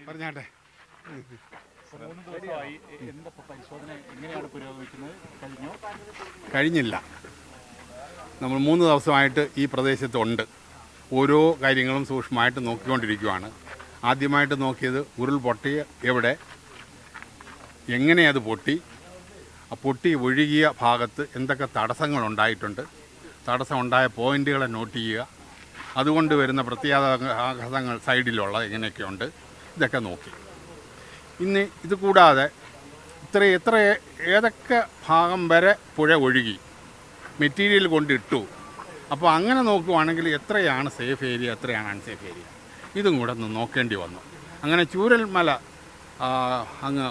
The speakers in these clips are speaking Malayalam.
പറഞ്ഞാട്ടെ. കഴിഞ്ഞില്ല. നമ്മൾ 3 ദിവസമായിട്ട് ഈ പ്രദേശത്തുണ്ട്. ഓരോ കാര്യങ്ങളും സൂക്ഷ്മമായിട്ട് നോക്കിക്കൊണ്ടിരിക്കുകയാണ്. ആദ്യമായിട്ട് നോക്കിയത് ഉരുൾപൊട്ടിയ എവിടെ, എങ്ങനെ അത് പൊട്ടി, ആ പൊട്ടി ഒഴുകിയ ഭാഗത്ത് എന്തൊക്കെ തടസ്സങ്ങളുണ്ടായിട്ടുണ്ട്, തടസ്സമുണ്ടായ പോയിന്റുകളെ നോട്ട് ചെയ്യുക, അതുകൊണ്ട് വരുന്ന പ്രത്യാഘാതങ്ങൾ സൈഡിലുള്ള എങ്ങനെയൊക്കെയുണ്ട്, ഇതൊക്കെ നോക്കി. ഇന്ന് ഇത് കൂടാതെ ഏതൊക്കെ ഭാഗം വരെ പുഴ ഒഴുകി മെറ്റീരിയൽ കൊണ്ടിട്ടു, അപ്പോൾ അങ്ങനെ നോക്കുവാണെങ്കിൽ എത്രയാണ് സേഫ് ഏരിയ, എത്രയാണ് അൺസേഫ് ഏരിയ, ഇതും കൂടെ ഒന്ന് നോക്കേണ്ടി വന്നു. അങ്ങനെ ചൂരൽമല അങ്ങ്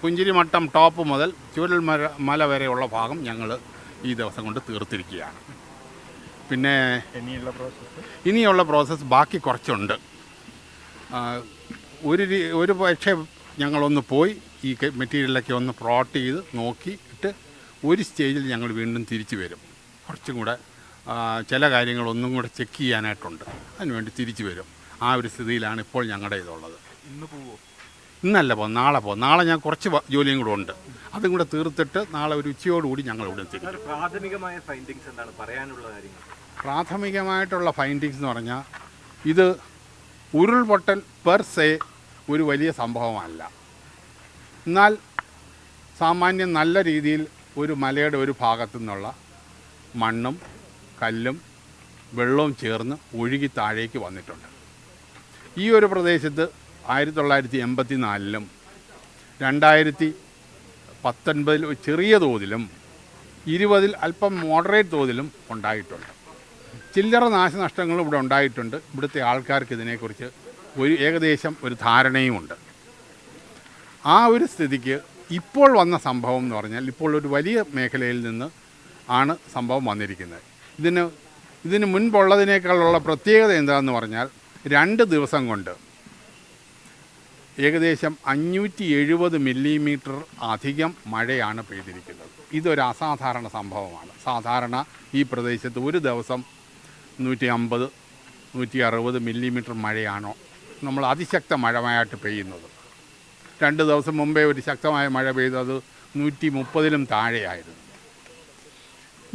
പുഞ്ചിരിമട്ടം ടോപ്പ് മുതൽ ചൂരൽമല വരെയുള്ള ഭാഗം ഞങ്ങൾ ഈ ദിവസം കൊണ്ട് തീർത്തിരിക്കുകയാണ്. പിന്നെ ഇനിയുള്ള പ്രോസസ്സ് ബാക്കി കുറച്ചുണ്ട്. ഒരു പക്ഷേ ഞങ്ങളൊന്ന് പോയി ഈ മെറ്റീരിയലൊക്കെ ഒന്ന് പ്ലോട്ട് ചെയ്ത് നോക്കിയിട്ട് ഒരു സ്റ്റേജിൽ ഞങ്ങൾ വീണ്ടും തിരിച്ചു വരും. കുറച്ചും കൂടെ ചില കാര്യങ്ങളൊന്നും കൂടെ ചെക്ക് ചെയ്യാനായിട്ടുണ്ട്, അതിനുവേണ്ടി തിരിച്ചു വരും. ആ ഒരു സ്ഥിതിയിലാണ് ഇപ്പോൾ ഞങ്ങളുടെ ഇതുള്ളത്. ഇന്നല്ല പോകും, നാളെ പോകും. നാളെ ഞാൻ കുറച്ച് ജോലിയും കൂടെ ഉണ്ട്, അതും കൂടെ തീർത്തിട്ട് നാളെ ഒരു ഉച്ചയോടുകൂടി ഞങ്ങൾ ഇവിടെ തിരിച്ചു. പ്രാഥമികമായ ഫൈൻഡിങ്സ് എന്താണ് പറയാനുള്ള കാര്യങ്ങൾ? പ്രാഥമികമായിട്ടുള്ള ഫൈൻഡിങ്സ് എന്ന് പറഞ്ഞാൽ ഇത് ഉരുൾപൊട്ടൽ പെർ സേ ഒരു വലിയ സംഭവമല്ല. എന്നാൽ സാമാന്യം നല്ല രീതിയിൽ ഒരു മലയുടെ ഒരു ഭാഗത്തു നിന്നുള്ള മണ്ണും കല്ലും വെള്ളവും ചേർന്ന് ഒഴുകി താഴേക്ക് വന്നിട്ടുണ്ട്. ഈ ഒരു പ്രദേശത്ത് 1984-ലും 2019 ചെറിയ തോതിലും 20 അല്പം മോഡറേറ്റ് തോതിലും ഉണ്ടായിട്ടുണ്ട്. ചില്ലറ നാശനഷ്ടങ്ങളും ഇവിടെ ഉണ്ടായിട്ടുണ്ട്. ഇവിടുത്തെ ആൾക്കാർക്ക് ഇതിനെക്കുറിച്ച് ഏകദേശം ഒരു ധാരണയുമുണ്ട്. ആ ഒരു സ്ഥിതിക്ക് ഇപ്പോൾ വന്ന സംഭവം എന്ന് പറഞ്ഞാൽ ഇപ്പോൾ ഒരു വലിയ മേഖലയിൽ നിന്ന് ആണ് സംഭവം വന്നിരിക്കുന്നത്. ഇതിന് മുൻപുള്ളതിനേക്കാളുള്ള പ്രത്യേകത എന്താണെന്ന് പറഞ്ഞാൽ 2 ദിവസം കൊണ്ട് ഏകദേശം 570 മില്ലിമീറ്റർ അധികം മഴയാണ് പെയ്തിരിക്കുന്നത്. ഇതൊരു അസാധാരണ സംഭവമാണ്. സാധാരണ ഈ പ്രദേശത്ത് ഒരു ദിവസം 150-160 മില്ലിമീറ്റർ മഴയാണോ നമ്മൾ അതിശക്ത മഴയായിട്ട് പെയ്യുന്നത്. 2 ദിവസം മുമ്പേ ഒരു ശക്തമായ മഴ പെയ്തത് 130-ലും താഴെയായിരുന്നു.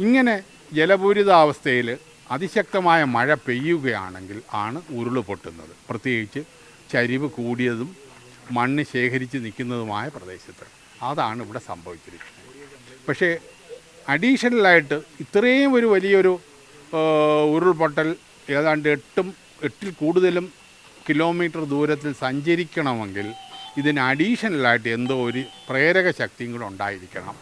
ഇങ്ങനെ ജലപൂരിതാവസ്ഥയിൽ അതിശക്തമായ മഴ പെയ്യുകയാണെങ്കിൽ ആണ് ഉരുൾ പൊട്ടുന്നത്. പ്രത്യേകിച്ച് ചരിവ് കൂടിയതും മണ്ണ് ശേഖരിച്ച് നിൽക്കുന്നതുമായ പ്രദേശത്ത് അതാണ് ഇവിടെ സംഭവിച്ചിരിക്കുന്നത്. പക്ഷേ അഡീഷണലായിട്ട് ഇത്രയും ഒരു വലിയൊരു ഉരുൾപൊട്ടൽ ഏതാണ്ട് 8-ൽ കൂടുതലും കിലോമീറ്റർ ദൂരത്തിൽ സഞ്ചരിക്കണമെങ്കിൽ ഇതിന് അഡീഷണലായിട്ട് എന്തോ ഒരു പ്രേരക ശക്തിയും കൂടെ ഉണ്ടായിരിക്കണം.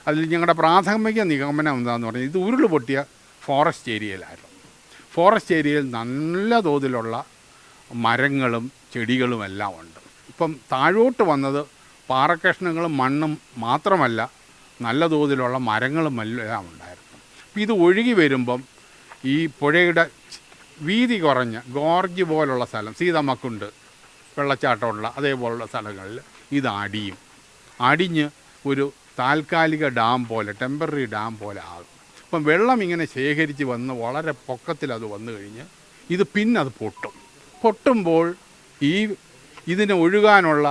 അതിൽ ഞങ്ങളുടെ പ്രാഥമിക നിഗമനം എന്താണെന്ന് പറഞ്ഞാൽ ഇത് ഉരുൾ പൊട്ടിയ ഫോറസ്റ്റ് ഏരിയയിലായിരുന്നു. ഫോറസ്റ്റ് ഏരിയയിൽ നല്ല തോതിലുള്ള മരങ്ങളും ചെടികളും എല്ലാം ഉണ്ട്. ഇപ്പം താഴോട്ട് വന്നത് പാറക്കഷ്ണങ്ങളും മണ്ണും മാത്രമല്ല, നല്ല തോതിലുള്ള മരങ്ങളും എല്ലാം ഉണ്ടായിരുന്നു. അപ്പം ഇത് ഒഴുകി വരുമ്പം ഈ പുഴയുടെ വീതി കുറഞ്ഞ ഗോർജ് പോലുള്ള സ്ഥലം, സീതമ്മക്കുണ്ട് വെള്ളച്ചാട്ടമുള്ള അതേപോലുള്ള സ്ഥലങ്ങളിൽ ഇത് അടിഞ്ഞ് ഒരു താൽക്കാലിക ഡാം പോലെ, ടെമ്പററി ഡാം പോലെ ആകും. അപ്പം വെള്ളം ഇങ്ങനെ ശേഖരിച്ച് വന്ന് വളരെ പൊക്കത്തിൽ അത് വന്നു കഴിഞ്ഞ് ഇത് പിന്നെ അത് പൊട്ടുമ്പോൾ ഇതിന് ഒഴുകാനുള്ള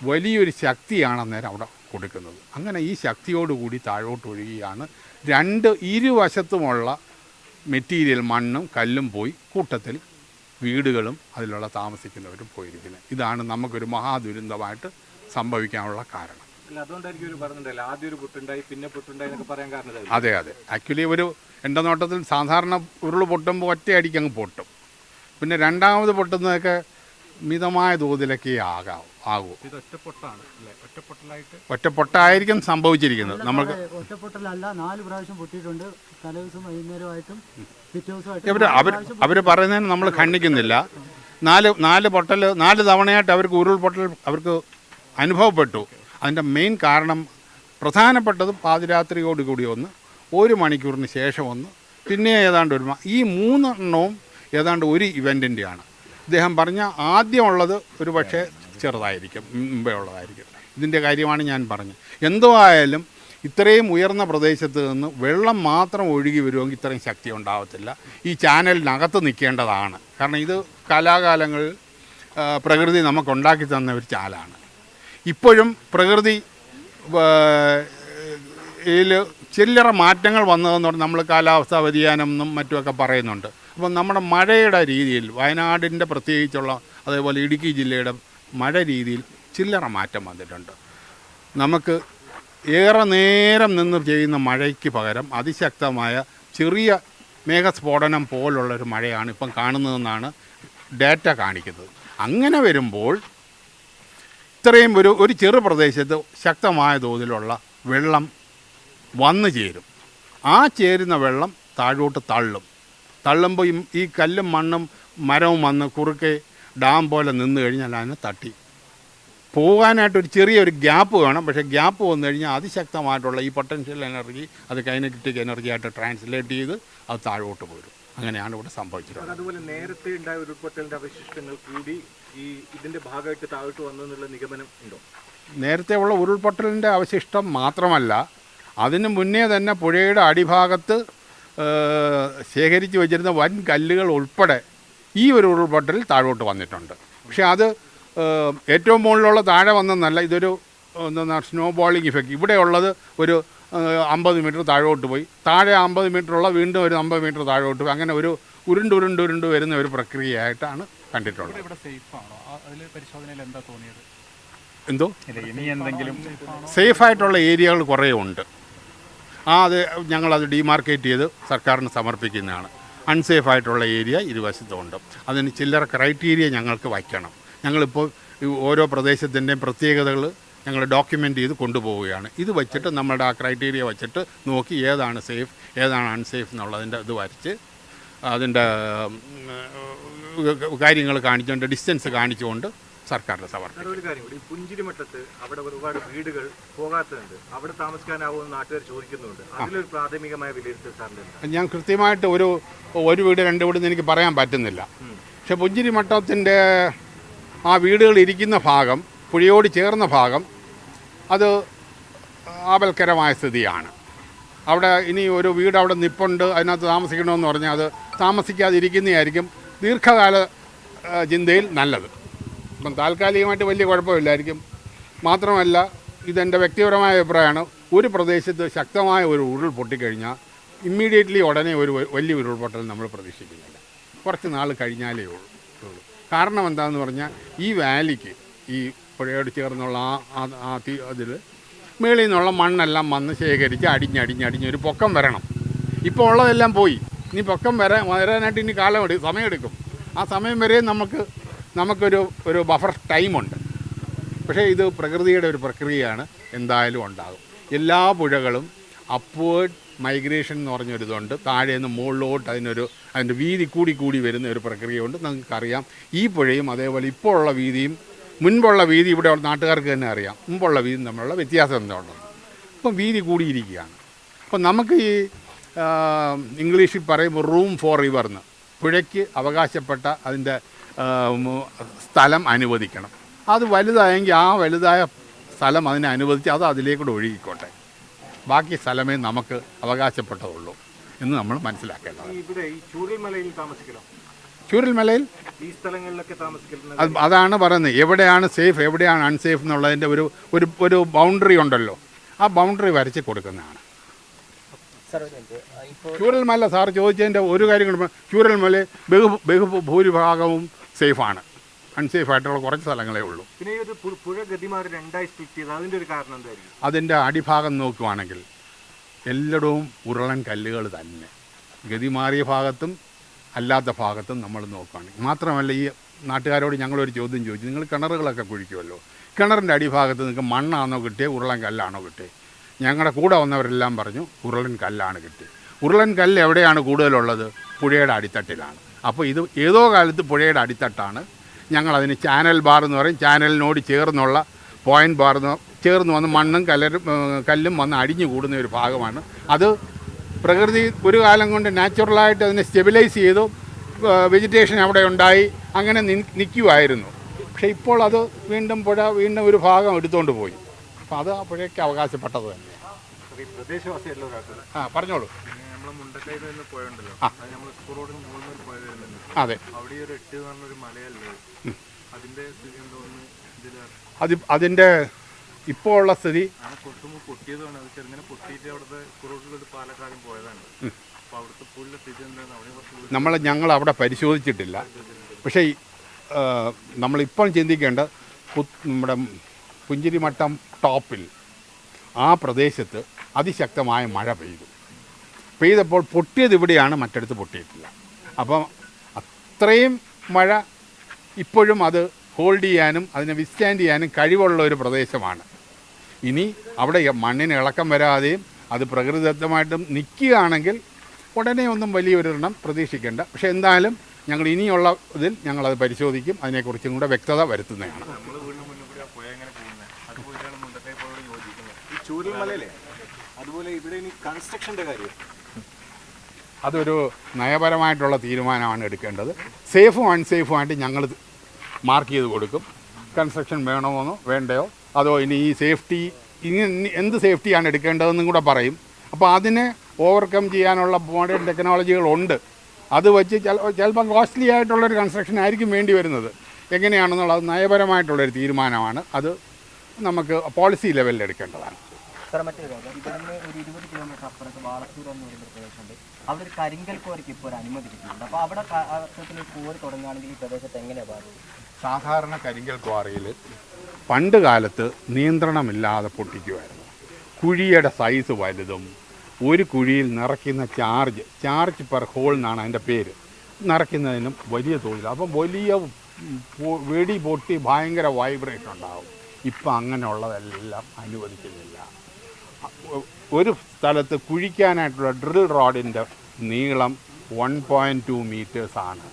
വലിയൊരു ശക്തിയാണ് അന്നേരം അവിടെ കൊടുക്കുന്നത്. അങ്ങനെ ഈ ശക്തിയോടുകൂടി താഴോട്ട് ഒഴുകിയാണ് ഇരുവശത്തുമുള്ള മെറ്റീരിയൽ മണ്ണും കല്ലും പോയി കൂട്ടത്തിൽ വീടുകളും അതിലുള്ള താമസിക്കുന്നവരും പോയിരിക്കുന്നത്. ഇതാണ് നമുക്കൊരു മഹാദുരന്തമായിട്ട് സംഭവിക്കാനുള്ള കാരണം. അതെ. ആക്ച്വലി എൻ്റെ നോട്ടത്തിൽ സാധാരണ ഉരുൾ പൊട്ടുമ്പോൾ ഒറ്റയടിക്ക് അങ്ങ് പൊട്ടും. പിന്നെ രണ്ടാമത് പൊട്ടുന്നതൊക്കെ മിതമായ തോതിലൊക്കെ ആകൂ. ഒറ്റപ്പൊട്ടായിരിക്കും സംഭവിച്ചിരിക്കുന്നത്. നമുക്ക് ഒറ്റപ്പൊട്ടലല്ല, 4 പ്രാവശ്യം പൊട്ടിയിട്ടുണ്ട്. തലേദിവസം വൈകുന്നേരമായിട്ടും അവർ പറയുന്നതിന് നമ്മൾ ഖണ്ഡിക്കുന്നില്ല. 4 തവണയായിട്ട് അവർക്ക് ഉരുൾപൊട്ടൽ അവർക്ക് അനുഭവപ്പെട്ടു. അതിൻ്റെ മെയിൻ കാരണം പ്രധാനപ്പെട്ടത് പാതിരാത്രിയോടുകൂടി 1 മണിക്കൂറിന് ശേഷം പിന്നെ ഏതാണ്ട് ഈ 3 എണ്ണവും ഏതാണ്ട് ഒരു ഇവൻറ്റിൻ്റെയാണ്. ഇദ്ദേഹം പറഞ്ഞ ആദ്യമുള്ളത് ഒരു പക്ഷേ ചെറുതായിരിക്കും, മുമ്പേ ഉള്ളതായിരിക്കും. ഇതിൻ്റെ കാര്യമാണ് ഞാൻ പറഞ്ഞത്. എന്തോ ആയാലും ഇത്രയും ഉയർന്ന പ്രദേശത്ത് നിന്ന് വെള്ളം മാത്രം ഒഴുകി വരുമെങ്കിൽ ഇത്രയും ശക്തി ഉണ്ടാകത്തില്ല. ഈ ചാനലിനകത്ത് നിൽക്കേണ്ടതാണ്. കാരണം ഇത് കാലാകാലങ്ങളിൽ പ്രകൃതി നമുക്കുണ്ടാക്കി തന്ന ഒരു ചാലാണ്. ഇപ്പോഴും പ്രകൃതി ഇതിൽ ചില്ലറ മാറ്റങ്ങൾ വന്നതെന്ന് പറഞ്ഞാൽ നമ്മൾ കാലാവസ്ഥാ വ്യതിയാനം എന്നും മറ്റുമൊക്കെ പറയുന്നുണ്ട്. അപ്പം നമ്മുടെ മഴയുടെ രീതിയിൽ വയനാടിൻ്റെ പ്രത്യേകിച്ചുള്ള അതേപോലെ ഇടുക്കി ജില്ലയുടെ മഴ രീതിയിൽ ചില്ലറ മാറ്റം വന്നിട്ടുണ്ട്. നമുക്ക് ഏറെ നേരം നിന്ന് ചെയ്യുന്ന മഴയ്ക്ക് പകരം അതിശക്തമായ ചെറിയ മേഘസ്ഫോടനം പോലുള്ളൊരു മഴയാണ് ഇപ്പം കാണുന്നതെന്നാണ് ഡാറ്റ കാണിക്കുന്നത്. അങ്ങനെ വരുമ്പോൾ ഇത്രയും ഒരു ചെറു പ്രദേശത്ത് ശക്തമായ തോതിലുള്ള വെള്ളം വന്നു ചേരും. ആ ചേരുന്ന വെള്ളം താഴോട്ട് തള്ളുമ്പോൾ ഈ കല്ലും മണ്ണും മരവും വന്ന് കുറുക്കെ ഡാം പോലെ നിന്ന് കഴിഞ്ഞാൽ അതിനെ തട്ടി പോകാനായിട്ടൊരു ചെറിയൊരു ഗ്യാപ്പ് വേണം. പക്ഷേ ഗ്യാപ്പ് വന്നു കഴിഞ്ഞാൽ അതിശക്തമായിട്ടുള്ള ഈ പൊട്ടൻഷ്യൽ എനർജി അത് കൈനറ്റിക് എനർജി ആയിട്ട് ട്രാൻസ്ലേറ്റ് ചെയ്ത് അത് താഴോട്ട് പോരും. അങ്ങനെയാണ് ഇവിടെ സംഭവിച്ചിട്ടുള്ളത്. അതുപോലെ നേരത്തെ ഉണ്ടായ ഉരുൾപൊട്ടലിന്റെ അവശിഷ്ടങ്ങൾ കൂടി ഈ ഇതിന്റെ ഭാഗമായിട്ട് താഴോട്ട് വന്നു എന്നുള്ള നിഗമനം ഉണ്ടോ? നേരത്തെ ഉള്ള ഉരുൾപൊട്ടലിൻ്റെ അവശിഷ്ടം മാത്രമല്ല, അതിന് മുന്നേ തന്നെ പുഴയുടെ അടിഭാഗത്ത് ശേഖരിച്ച് വെച്ചിരുന്ന വൻ കല്ലുകൾ ഉൾപ്പെടെ ഈ ഒരു ഉരുൾപൊട്ടലിൽ താഴോട്ട് വന്നിട്ടുണ്ട്. പക്ഷേ അത് ഏറ്റവും മുകളിലുള്ള താഴെ വന്നെന്നല്ല, ഇതൊരു എന്താ സ്നോ ബോളിങ് ഇഫക്റ്റ്. ഇവിടെ ഉള്ളത് ഒരു 50 മീറ്റർ താഴോട്ട് പോയി, താഴെ 50 മീറ്ററുള്ള വീണ്ടും ഒരു 50 മീറ്റർ താഴോട്ട് പോയി, അങ്ങനെ ഒരു ഉരുണ്ട് വരുന്ന ഒരു പ്രക്രിയയായിട്ടാണ് കണ്ടിട്ടുള്ളത്. ഇവിടെ സേഫാണോ? അതിൽ പരിശോധനയിൽ എന്താ തോന്നിയത്? എന്തോ ഇനി എന്തെങ്കിലും സേഫായിട്ടുള്ള ഏരിയകൾ കുറേ ഉണ്ട്. അത് ഞങ്ങളത് ഡിമാർക്കേറ്റ് ചെയ്ത് സർക്കാരിന് സമർപ്പിക്കുന്നതാണ്. അൺസേഫായിട്ടുള്ള ഏരിയ ഇരുവശത്തുമുണ്ട്. അതിന് ചില്ലറ ക്രൈറ്റീരിയ ഞങ്ങൾക്ക് വയ്ക്കണം. ഞങ്ങളിപ്പോൾ ഓരോ പ്രദേശത്തിൻ്റെയും പ്രത്യേകതകൾ ഞങ്ങൾ ഡോക്യുമെൻ്റ് ചെയ്ത് കൊണ്ടുപോവുകയാണ്. ഇത് വെച്ചിട്ട് നമ്മളുടെ ആ ക്രൈറ്റീരിയ വെച്ചിട്ട് നോക്കി ഏതാണ് സേഫ് ഏതാണ് അൺസേഫ് എന്നുള്ളതിൻ്റെ ഇത് വരച്ച് അതിൻ്റെ കാര്യങ്ങൾ കാണിച്ചുകൊണ്ട് ഡിസ്റ്റൻസ് കാണിച്ചുകൊണ്ട് സർക്കാരിൻ്റെ സമർപ്പിക്കും. ഒരു കാര്യം കൂടി, പുഞ്ചിരിമട്ടത്ത് അവിടെ ഒരുപാട് വീടുകൾ പോകാത്തതുണ്ട്, അവിടെ താമസിക്കാനാവുമെന്ന് നാട്ടുകാർ ചോദിക്കുന്നുണ്ട്. അതിലൊരു പ്രാഥമികമായ വിലയിരുത്തൽ സാറിൻ്റെ? ഞാൻ കൃത്യമായിട്ട് ഒരു വീട് 2 വീടെന്ന് എനിക്ക് പറയാൻ പറ്റുന്നില്ല. പക്ഷെ പുഞ്ചിരിമട്ടത്തിൻ്റെ ആ വീടുകൾ ഇരിക്കുന്ന ഭാഗം, പുഴയോട് ചേർന്ന ഭാഗം, അത് ആപൽക്കരമായ സ്ഥിതിയാണ്. അവിടെ ഇനി ഒരു വീട് അവിടെ നിപ്പുണ്ട്, അതിനകത്ത് താമസിക്കണമെന്ന് പറഞ്ഞാൽ അത് താമസിക്കാതിരിക്കുന്നതായിരിക്കും ദീർഘകാല ചിന്തയിൽ നല്ലത്. ഇപ്പം താൽക്കാലികമായിട്ട് വലിയ കുഴപ്പമില്ലായിരിക്കും. മാത്രമല്ല, ഇതെൻ്റെ വ്യക്തിപരമായ അഭിപ്രായമാണ്, ഒരു പ്രദേശത്ത് ശക്തമായ ഒരു ഉരുൾ പൊട്ടിക്കഴിഞ്ഞാൽ ഇമ്മീഡിയറ്റ്ലി ഉടനെ ഒരു വലിയ ഉരുൾപൊട്ടൽ നമ്മൾ പ്രതീക്ഷിക്കുന്നില്ല. കുറച്ച് നാൾ കഴിഞ്ഞാലേ ഉള്ളൂ. കാരണം എന്താണെന്ന് പറഞ്ഞാൽ ഈ വാലിക്ക്, ഈ പുഴയോട് ചേർന്നുള്ള അതിൽ മേളിൽ നിന്നുള്ള മണ്ണെല്ലാം വന്ന് ശേഖരിച്ച് അടിഞ്ഞൊരു പൊക്കം വരണം. ഇപ്പോൾ ഉള്ളതെല്ലാം പോയി, ഇനി പൊക്കം വരാനായിട്ട് ഇനി സമയമെടുക്കും. ആ സമയം വരെ നമുക്കൊരു ബഫർ ടൈമുണ്ട്. പക്ഷേ ഇത് പ്രകൃതിയുടെ ഒരു പ്രക്രിയയാണ്, എന്തായാലും ഉണ്ടാകും. എല്ലാ പുഴകളും അപ്വേർഡ് മൈഗ്രേഷൻ എന്ന് പറഞ്ഞൊരിതുണ്ട്. താഴെ നിന്ന് മുകളിലോട്ട് അതിൻ്റെ വീതി കൂടി വരുന്ന ഒരു പ്രക്രിയയുണ്ട്. നമുക്കറിയാം ഈ പുഴയും അതേപോലെ ഇപ്പോൾ ഉള്ള വീതിയും മുൻപുള്ള വീതി ഇവിടെ നാട്ടുകാർക്ക് തന്നെ അറിയാം. മുമ്പുള്ള വീതിയും തമ്മിലുള്ള വ്യത്യാസം എന്തുകൊണ്ടെന്ന്. ഇപ്പം വീതി കൂടിയിരിക്കുകയാണ്. അപ്പം നമുക്ക് ഈ ഇംഗ്ലീഷിൽ പറയുമ്പോൾ റൂം ഫോർ റിവർന്ന്, പുഴയ്ക്ക് അവകാശപ്പെട്ട അതിൻ്റെ സ്ഥലം അനുവദിക്കണം. അത് വലുതായെങ്കിൽ ആ വലുതായ സ്ഥലം അതിനെ അനുവദിച്ച് അത് അതിലേക്കൂടെ ഒഴുകിക്കോട്ടെ. ബാക്കി സ്ഥലമേ നമുക്ക് അവകാശപ്പെട്ടതുള്ളൂ എന്ന് നമ്മൾ മനസ്സിലാക്കേണ്ടത്. ഇവിടെ ഈ ചൂരൽമലയിൽ താമസിക്കണം, ചൂരൽമലയിൽ ഈ സ്ഥലങ്ങളിലൊക്കെ താമസിക്കുന്നത് അതാണ് പറയുന്നത്. എവിടെയാണ് സേഫ് എവിടെയാണ് അൺസേഫ് എന്നുള്ളതിൻ്റെ ഒരു ബൗണ്ടറി ഉണ്ടല്ലോ, ആ ബൗണ്ടറി വരച്ച് കൊടുക്കുന്നതാണ്. ചൂരൽമല സാർ ചോദിച്ചതിൻ്റെ ഒരു കാര്യം കൊണ്ട്, ചൂരൽമല ഭൂരിഭാഗവും സേഫാണ്. അൺസേഫായിട്ടുള്ള കുറച്ച് സ്ഥലങ്ങളേ ഉള്ളൂ. പിന്നെ ഒരു പുഴ ഗതിമാറി 2ആയി സ്പ്ലിറ്റ് ചെയ്ത് അതിൻ്റെ ഒരു കാരണം എന്തായിരിക്കും? അതിൻ്റെ അടിഭാഗം നോക്കുവാണെങ്കിൽ എല്ലായിടവും ഉരുളൻ കല്ലുകൾ തന്നെ, ഗതിമാറിയ ഭാഗത്തും അല്ലാത്ത ഭാഗത്തും നമ്മൾ നോക്കുകയാണെങ്കിൽ. മാത്രമല്ല, ഈ നാട്ടുകാരോട് ഞങ്ങളൊരു ചോദ്യം ചോദിച്ചു, നിങ്ങൾ കിണറുകളൊക്കെ കുഴിക്കുമല്ലോ, കിണറിൻ്റെ അടിഭാഗത്ത് നിങ്ങൾക്ക് മണ്ണാണോ കിട്ടിയത് ഉരുളൻ കല്ലാണോ കിട്ടിയത്? ഞങ്ങളുടെ കൂടെ വന്നവരെല്ലാം പറഞ്ഞു ഉരുളൻ കല്ലാണ് കിട്ടിയത്. ഉരുളൻ കല്ല് എവിടെയാണ് കൂടുതലുള്ളത്? പുഴയുടെ അടിത്തട്ടിലാണ്. അപ്പോൾ ഇത് ഏതോ കാലത്ത് പുഴയുടെ അടിത്തട്ടാണ്. ഞങ്ങളതിന് ചാനൽ ബാർ എന്ന് പറയും. ചാനലിനോട് ചേർന്നുള്ള പോയിൻ്റ് ബാർ ചേർന്ന് വന്ന് മണ്ണും കല്ലും വന്ന് അടിഞ്ഞു കൂടുന്ന ഒരു ഭാഗമാണ്. അത് പ്രകൃതി ഒരു കാലം കൊണ്ട് നാച്ചുറലായിട്ട് അതിനെ സ്റ്റെബിലൈസ് ചെയ്തു, വെജിറ്റേഷൻ അവിടെ ഉണ്ടായി, അങ്ങനെ നിൽക്കുമായിരുന്നു. പക്ഷേ ഇപ്പോൾ അത് വീണ്ടും ഒരു ഭാഗം എടുത്തുകൊണ്ട് പോയി. അപ്പോൾ അത് ആ പുഴയ്ക്ക് അവകാശപ്പെട്ടത് തന്നെയാണ്. പ്രദേശവാസിയല്ലോ പറഞ്ഞോളൂ. നമ്മളെ മുണ്ടക്കൈയിൽ നിന്ന് പോയുണ്ടല്ലോ, നമ്മൾ സ്കൂൾ റോഡിന് മുകളിൽ പോയത്. അതെ, അവിടെ ഒരു 8 എന്ന് പറഞ്ഞൊരു മലയല്ലേ, അതിന്റെ സ്ഥിതി എന്തോന്ന് അതിൻ്റെ ഇപ്പോൾ ഉള്ള സ്ഥിതി കൊട്ടുമ്പോൾ പൊട്ടിയതാണ്. അത് ചെറുങ്ങനെ പൊട്ടിയിട്ട് അവിടുത്തെ കുറവുകൾ പാലക്കാടും പോയതാണ്. അപ്പോൾ അവിടുത്തെ പുല്ലിന്റെ സ്ഥിതി എന്താണ്? അവിടെ കുറച്ച് ഞങ്ങൾ അവിടെ പരിശോധിച്ചിട്ടില്ല. പക്ഷേ നമ്മളിപ്പോൾ ചിന്തിക്കേണ്ട നമ്മുടെ പുഞ്ചിരിമട്ടം ടോപ്പിൽ ആ പ്രദേശത്ത് അതിശക്തമായ മഴ പെയ്തപ്പോൾ പൊട്ടിയത് ഇവിടെയാണ്, മറ്റിടത്ത് പൊട്ടിയിട്ടില്ല. അപ്പം അത്രയും മഴ ഇപ്പോഴും അത് ഹോൾഡ് ചെയ്യാനും അതിനെ വിസ്റ്റാൻഡ് ചെയ്യാനും കഴിവുള്ള ഒരു പ്രദേശമാണ്. ഇനി അവിടെ മണ്ണിന് ഇളക്കം വരാതെയും അത് പ്രകൃതിദത്തമായിട്ടും നിൽക്കുകയാണെങ്കിൽ ഉടനെ ഒന്നും വലിയൊരെണ്ണം പ്രതീക്ഷിക്കേണ്ട. പക്ഷേ എന്തായാലും ഞങ്ങൾ ഇനിയുള്ള ഇതിൽ ഞങ്ങളത് പരിശോധിക്കും, അതിനെക്കുറിച്ചും കൂടെ വ്യക്തത വരുത്തുന്നതാണ്. അതുപോലെ ഇവിടെ ഇനി കൺസ്ട്രക്ഷൻ്റെ കാര്യം അതൊരു നയപരമായിട്ടുള്ള തീരുമാനമാണ് എടുക്കേണ്ടത്. സേഫും അൺസേഫുമായിട്ട് ഞങ്ങൾ മാർക്ക് ചെയ്ത് കൊടുക്കും. കൺസ്ട്രക്ഷൻ വേണമെന്നോ വേണ്ടയോ, അതോ ഇനി ഈ സേഫ്റ്റി ഇനി എന്ത് സേഫ്റ്റിയാണ് എടുക്കേണ്ടതെന്നും കൂടെ പറയും. അപ്പോൾ അതിനെ ഓവർകം ചെയ്യാനുള്ള മോഡേൺ ടെക്നോളജികളുണ്ട്. അത് വെച്ച് ചിലപ്പം കോസ്റ്റ്ലി ആയിട്ടുള്ളൊരു കൺസ്ട്രക്ഷൻ ആയിരിക്കും വേണ്ടി വരുന്നത്. എങ്ങനെയാണെന്നുള്ളത് നയപരമായിട്ടുള്ളൊരു തീരുമാനമാണ്. അത് നമുക്ക് പോളിസി ലെവലിൽ എടുക്കേണ്ടതാണ്. സാർ, മറ്റൊരു കാര്യം, ഇവിടുന്ന് ഒരു 20 കിലോമീറ്റർ അപ്പുറത്ത് വാളത്തൂർ എന്ന് പറയുന്ന പ്രദേശമുണ്ട്. അവിടെ ഒരു കരിങ്കൽ കോറിക്ക് ഇപ്പോൾ ഒരു അനുമതി കിട്ടിയിട്ടുണ്ട്. അപ്പോൾ അവിടെ അത്തരത്തിൽ കോറി തുടങ്ങുകയാണെങ്കിൽ ഈ പ്രദേശത്ത് എങ്ങനെയാണ് ബാധിക്കും? സാധാരണ കരിങ്കൽ ക്വാറിയിൽ പണ്ട് കാലത്ത് നിയന്ത്രണമില്ലാതെ പൊട്ടിക്കുമായിരുന്നു. കുഴിയുടെ സൈസ് വലുതും ഒരു കുഴിയിൽ നിറയ്ക്കുന്ന ചാർജ് പെർ ഹോൾ എന്നാണ് അതിൻ്റെ പേര്, നിറയ്ക്കുന്നതിനും വലിയ തോതിൽ. അപ്പം വലിയ വെടി പൊട്ടി ഭയങ്കര വൈബ്രേഷൻ ഉണ്ടാകും. ഇപ്പം അങ്ങനെയുള്ളതെല്ലാം അനുവദിക്കുന്നില്ല. ഒരു സ്ഥലത്ത് കുഴിക്കാനായിട്ടുള്ള ഡ്രിൽ റോഡിൻ്റെ നീളം 1.2 മീറ്റേഴ്സാണ്.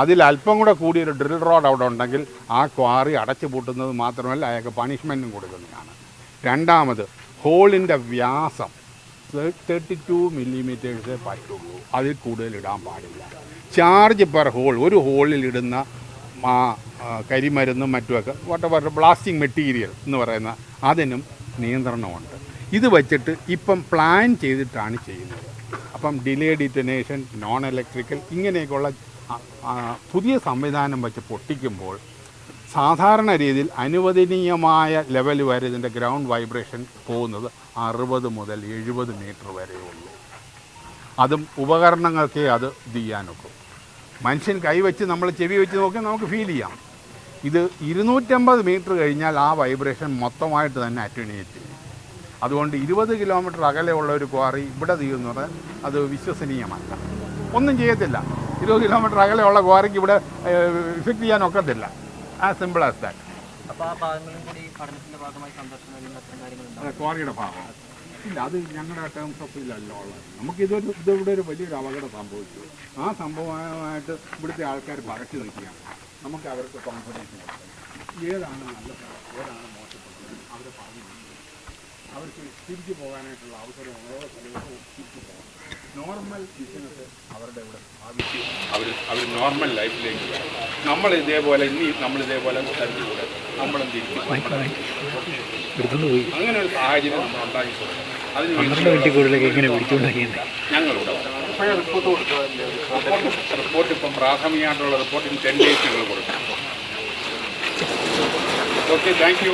അതിൽ അല്പം കൂടെ കൂടിയൊരു ഡ്രിൽ റോഡ് അവിടെ ഉണ്ടെങ്കിൽ ആ ക്വാറി അടച്ചു പൂട്ടുന്നത് മാത്രമല്ല അയാൾക്ക് പണിഷ്മെൻറ്റും കൊടുക്കുന്നതാണ്. രണ്ടാമത്, ഹോളിൻ്റെ വ്യാസം 32 മില്ലിമീറ്റേഴ്സേ പറ്റുള്ളൂ, അതിൽ കൂടുതൽ ഇടാൻ പാടില്ല. ചാർജ് പെർ ഹോൾ, ഒരു ഹോളിൽ ഇടുന്ന കരിമരുന്നും മറ്റുമൊക്കെ വാട്ടർ ബ്ലാസ്റ്റിംഗ് മെറ്റീരിയൽ എന്ന് പറയുന്ന അതിനും നിയന്ത്രണമുണ്ട്. ഇത് വച്ചിട്ട് ഇപ്പം പ്ലാൻ ചെയ്തിട്ടാണ് ചെയ്യുന്നത്. അപ്പം ഡിലേ ഡിറ്റനേഷൻ, നോൺ ഇലക്ട്രിക്കൽ ഇങ്ങനെയൊക്കെയുള്ള പുതിയ സംവിധാനം വെച്ച് പൊട്ടിക്കുമ്പോൾ സാധാരണ രീതിയിൽ അനുവദനീയമായ ലെവൽ വരെ ഇതിൻ്റെ ഗ്രൗണ്ട് വൈബ്രേഷൻ പോകുന്നത് 60 മുതൽ 70 മീറ്റർ വരെയുള്ളൂ. അതും ഉപകരണങ്ങൾക്കേ അത് ഇത് ചെയ്യാനൊക്കും. മനുഷ്യൻ കൈവച്ച് നമ്മൾ ചെവി വെച്ച് നോക്കിയാൽ നമുക്ക് ഫീൽ ചെയ്യാം. ഇത് 250 മീറ്റർ കഴിഞ്ഞാൽ ആ വൈബ്രേഷൻ മൊത്തമായിട്ട് തന്നെ അറ്റൻയൂട്ട് ചെയ്യും. അതുകൊണ്ട് 20 കിലോമീറ്റർ അകലെയുള്ള ഒരു ക്വാറി ഇവിടെ തീരുന്നത് അത് വിശ്വസനീയമല്ല. ഒന്നും ചെയ്യത്തില്ല. 20 കിലോമീറ്റർ അകലെയുള്ള ക്വാറിക്ക് ഇവിടെ ഇഫക്റ്റ് ചെയ്യാൻ ഒക്കത്തില്ല. As simple as that. അപ്പോൾ ആ ഭാഗങ്ങളും കൂടി പഠനത്തിൻ്റെ ഭാഗമായി സന്ദർശനം ക്വാറിയുടെ ഭാഗം ഇല്ല, അത് ഞങ്ങളുടെ ടേംസ് ഓഫ് ഇതിലല്ല ഉള്ളത്. ഇതിവിടെ ഒരു വലിയൊരു അപകടം സംഭവിച്ചു. ആ സംഭവമായിട്ട് ഇവിടുത്തെ ആൾക്കാർ പകച്ചു നിൽക്കുകയാണ്. നമുക്ക് അവർക്ക് കോൺഫിഡൻസ് ഏതാണ് നല്ല സ്ഥലം, ഏതാണ് മോശപ്പെട്ടത് അവരെ പറഞ്ഞു അവർക്ക് തിരിച്ചു പോകാനായിട്ടുള്ള അവസരം ഓരോ സ്ഥലവും തിരിച്ചു പോകാം. നോർമൽ ബിസിനസ് അവരുടെ ഇവിടെ സ്ഥാപിച്ച് അവർ നോർമൽ ലൈഫിലേക്ക് വരും. നമ്മളിതേപോലെ തരത്തിലൂടെ നമ്മളും തിരിച്ചു അങ്ങനെ ഒരു സാഹചര്യം നമ്മൾ ഉണ്ടാക്കി കൊടുക്കും. ഞങ്ങളുടെ റിപ്പോർട്ട് ഇപ്പം പ്രാഥമികമായിട്ടുള്ള റിപ്പോർട്ടിന് 10 days ഞങ്ങൾ കൊടുക്കും. Okay, thank you.